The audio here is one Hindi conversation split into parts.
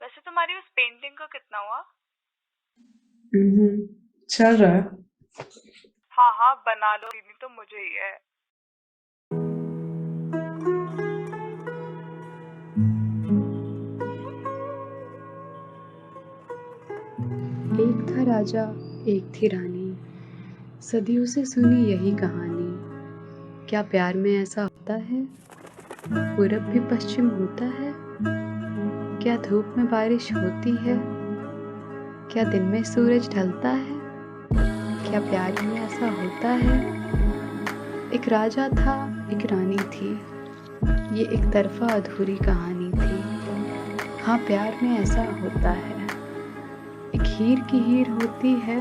वैसे तुम्हारी उस पेंटिंग का कितना हुआ? हम्म, चल रहा है। हाँ हाँ, बना लो, नहीं तो मुझे ही है। एक था राजा, एक थी रानी, सदियों से सुनी यही कहानी। क्या प्यार में ऐसा होता है? पूरब भी पश्चिम होता है? क्या धूप में बारिश होती है? क्या दिन में सूरज ढलता है? क्या प्यार में ऐसा होता है? एक राजा था, एक रानी थी, ये एक तरफा अधूरी कहानी थी। हाँ, प्यार में ऐसा होता है। एक हीर की हीर होती है,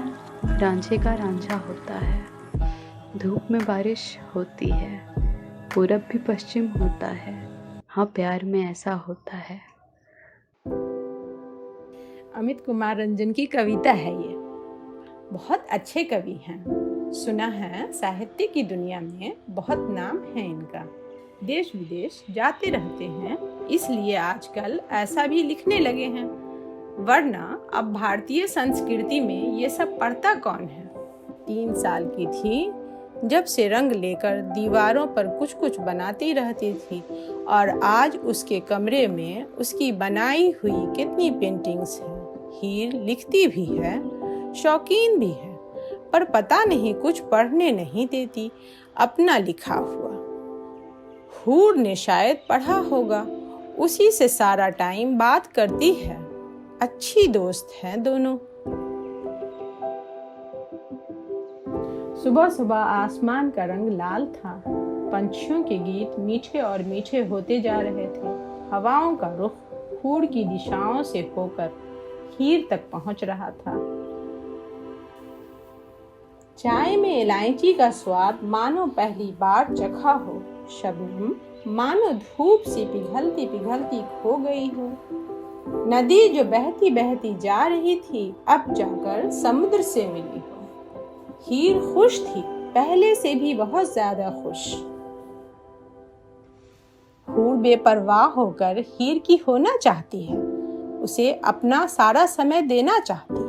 रांझे का रांझा होता है। धूप में बारिश होती है, पूरब भी पश्चिम होता है। हाँ, प्यार में ऐसा होता है। अमित कुमार रंजन की कविता है ये। बहुत अच्छे कवि हैं। सुना है साहित्य की दुनिया में बहुत नाम है इनका। देश विदेश जाते रहते हैं, इसलिए आजकल ऐसा भी लिखने लगे हैं। वरना अब भारतीय संस्कृति में ये सब पढ़ता कौन है। 3 साल की थी जब से रंग लेकर दीवारों पर कुछ कुछ बनाती रहती थी, और आज उसके कमरे में उसकी बनाई हुई कितनी पेंटिंग्स हैं। हीर लिखती भी है, शौकीन भी है, पर पता नहीं कुछ पढ़ने नहीं देती अपना लिखा हुआ। हूर ने शायद पढ़ा होगा, उसी से सारा टाइम बात करती है। अच्छी दोस्त हैं दोनों। सुबह सुबह आसमान का रंग लाल था। पंछियों के गीत मीठे और मीठे होते जा रहे थे। हवाओं का रुख हूर की दिशाओं से होकर हीर तक पहुंच रहा था। चाय में इलायची का स्वाद मानो पहली बार चखा हो। शबनम मानो धूप सी पिघलती पिघलती खो गई हो। नदी जो बहती बहती जा रही थी, अब जाकर समुद्र से मिली हो। हीर खुश थी, पहले से भी बहुत ज्यादा खुश। हूर बेपरवाह होकर हीर की होना चाहती है, उसे अपना सारा समय देना चाहती है।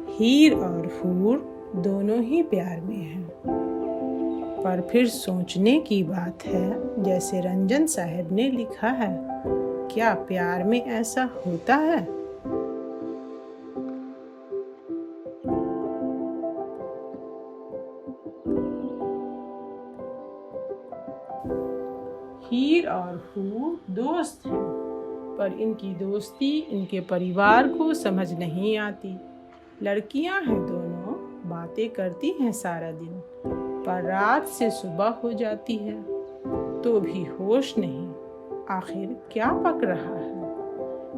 हीर और हूर दोनों ही प्यार में हैं। पर फिर सोचने की बात है, जैसे रंजन साहब ने लिखा है, क्या प्यार में ऐसा होता है? हीर और हूर दोस्त हैं, पर इनकी दोस्ती इनके परिवार को समझ नहीं आती। लड़कियां हैं दोनों, बातें करती हैं सारा दिन, पर रात से सुबह हो जाती है तो भी होश नहीं। आखिर क्या पक रहा है?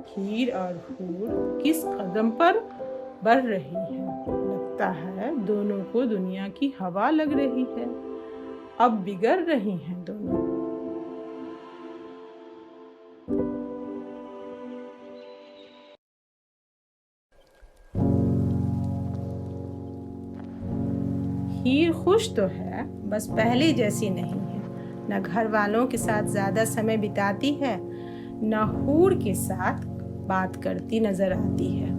हीर और हूर किस कदम पर बढ़ रही हैं? लगता है दोनों को दुनिया की हवा लग रही है। अब बिगड़ रही हैं दोनों। हीर खुश तो है, बस पहले जैसी नहीं है। न घर वालों के साथ ज्यादा समय बिताती है, न हूर के साथ बात करती नजर आती है।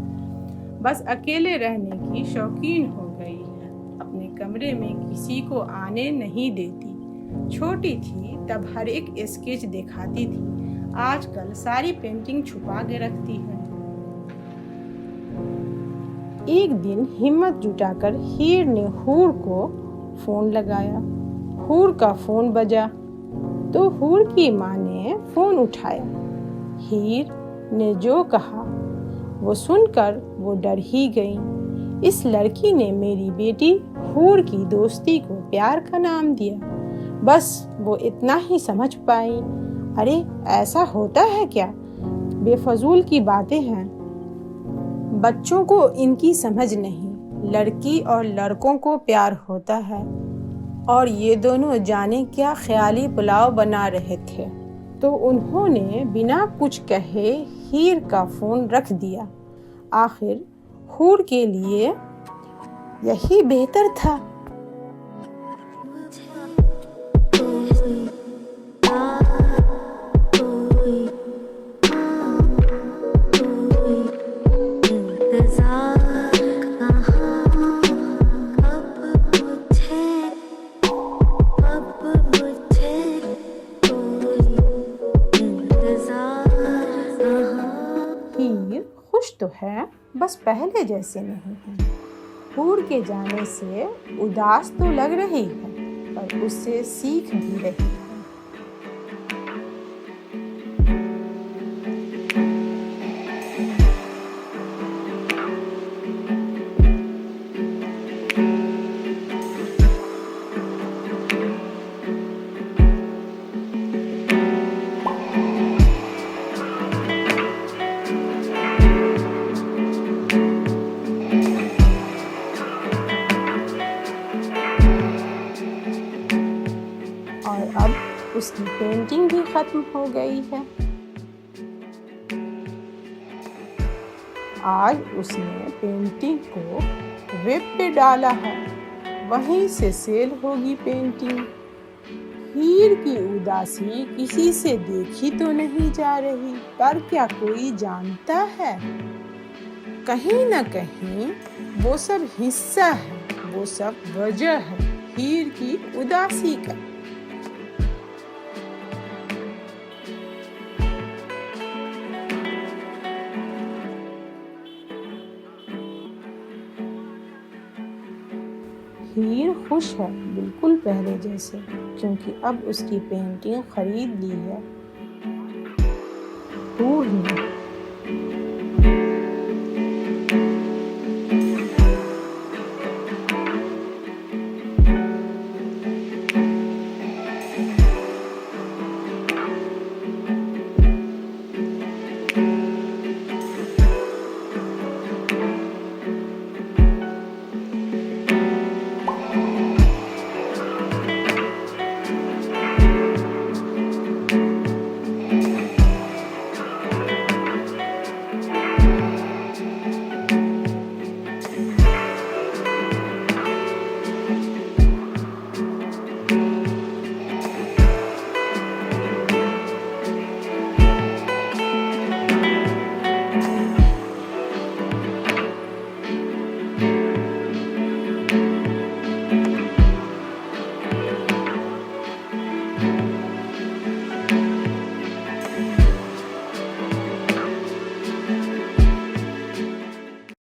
बस अकेले रहने की शौकीन हो गई है। अपने कमरे में किसी को आने नहीं देती। छोटी थी तब हर एक स्केच दिखाती थी, आजकल सारी पेंटिंग छुपा के रखती है। एक दिन हिम्मत जुटाकर हीर ने हूर को फोन लगाया। हूर का फोन बजा तो हूर की माँ ने फोन उठाया। हीर ने जो कहा वो सुनकर वो डर ही गई। इस लड़की ने मेरी बेटी हूर की दोस्ती को प्यार का नाम दिया। बस वो इतना ही समझ पाई। अरे ऐसा होता है क्या? बेफजूल की बातें हैं। बच्चों को इनकी समझ नहीं। लड़की और लड़कों को प्यार होता है, और ये दोनों जाने क्या ख्याली पुलाव बना रहे थे, तो उन्होंने बिना कुछ कहे हीर का फोन रख दिया। आखिर हूर के लिए यही बेहतर था। खुश तो है, बस पहले जैसे नहीं है। हूर के जाने से उदास तो लग रही है, पर उससे सीख भी रही है। और अब उसकी पेंटिंग भी खत्म हो गई है। आज उसने पेंटिंग को वेब पे डाला है, वहीं से सेल होगी पेंटिंग। हीर की उदासी किसी से देखी तो नहीं जा रही, पर क्या कोई जानता है? कहीं न कहीं वो सब हिस्सा है, वो सब वजह है हीर की उदासी का। हीर खुश है बिल्कुल पहले जैसे, क्योंकि अब उसकी पेंटिंग खरीद ली है हूर ने।